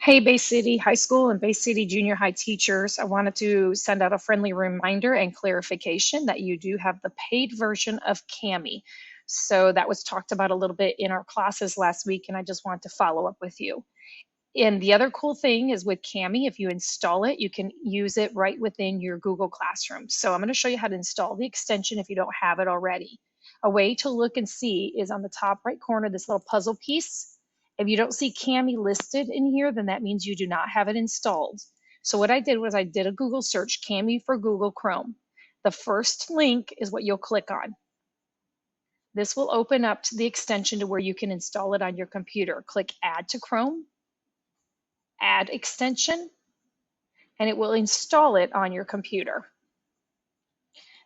Hey, Bay City High School and Bay City Junior High teachers, I wanted to send out a friendly reminder and clarification that you do have the paid version of Cami. So that was talked about a little bit in our classes last week, and I just want to follow up with you. And the other cool thing is with Cami, if you install it, you can use it right within your Google Classroom. So I'm going to show you how to install the extension if you don't have it already. A way to look and see is on the top right corner, this little puzzle piece. If you don't see Cami listed in here, then that means you do not have it installed. So what I did was I did a Google search, Cami for Google Chrome. The first link is what you'll click on. This will open up to the extension to where you can install it on your computer. Click Add to Chrome, Add Extension, and it will install it on your computer.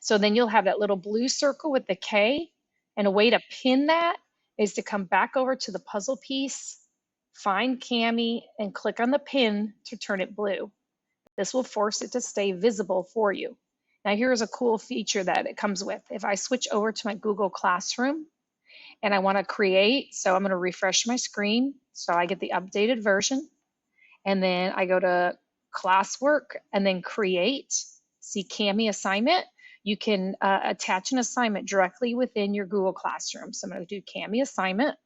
So then you'll have that little blue circle with the K, and a way to pin that is to come back over to the puzzle piece, find Cami, and click on the pin to turn it blue. This will force it to stay visible for you. Now here's a cool feature that it comes with. If I switch over to my Google Classroom and I want to create, so I'm going to refresh my screen so I get the updated version, and then I go to classwork and then create, see Cami assignment. You can attach an assignment directly within your Google Classroom. So I'm going to do Cami assignment.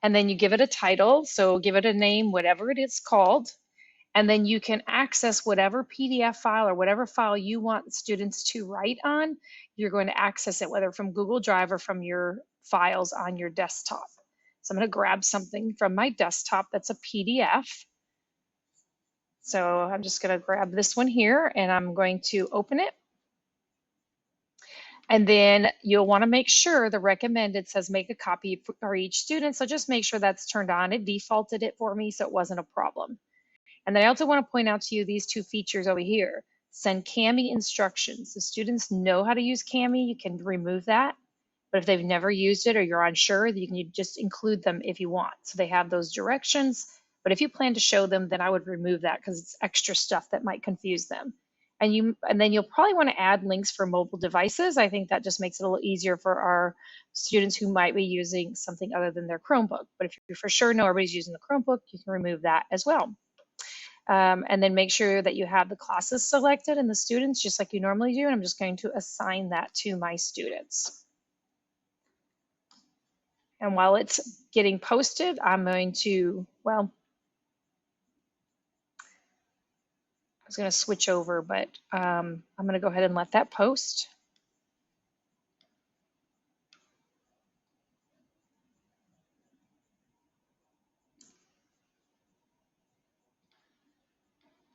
And then you give it a title. So give it a name, whatever it is called. And then you can access whatever PDF file or whatever file you want students to write on. You're going to access it, whether from Google Drive or from your files on your desktop. So I'm going to grab something from my desktop that's a PDF. So I'm just going to grab this one here and I'm going to open it. And then you'll want to make sure the recommended says make a copy for each student. So just make sure that's turned on. It defaulted it for me, so it wasn't a problem. And then I also want to point out to you these two features over here. Send Cami instructions. The students know how to use Cami. You can remove that. But if they've never used it or you're unsure, you can just include them if you want. So they have those directions. But if you plan to show them, then I would remove that because it's extra stuff that might confuse them. And then you'll probably want to add links for mobile devices. I think that just makes it a little easier for our students who might be using something other than their Chromebook. But if you for sure know everybody's using the Chromebook, you can remove that as well. And then make sure that you have the classes selected and the students just like you normally do. And I'm just going to assign that to my students. And while it's getting posted, I'm going to, well, I was going to switch over, but I'm going to go ahead and let that post.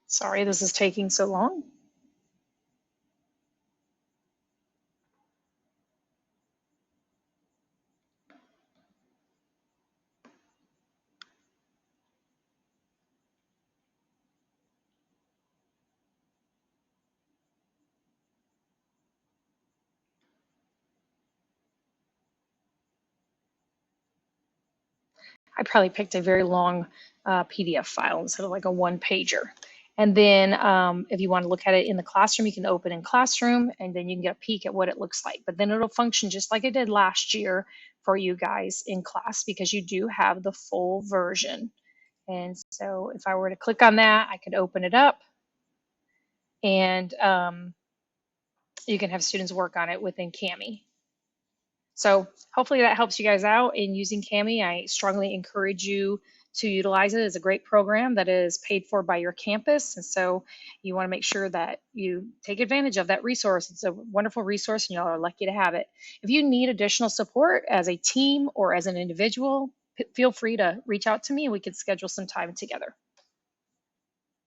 Sorry, this is taking so long. I probably picked a very long PDF file instead of like a one pager. And then if you want to look at it in the classroom, you can open in Classroom and then you can get a peek at what it looks like. But then it'll function just like it did last year for you guys in class because you do have the full version. And so if I were to click on that, I could open it up and you can have students work on it within Cami. So hopefully that helps you guys out in using Cami. I strongly encourage you to utilize it. It's a great program that is paid for by your campus. And so you want to make sure that you take advantage of that resource. It's a wonderful resource and y'all are lucky to have it. If you need additional support as a team or as an individual, feel free to reach out to me and we can schedule some time together.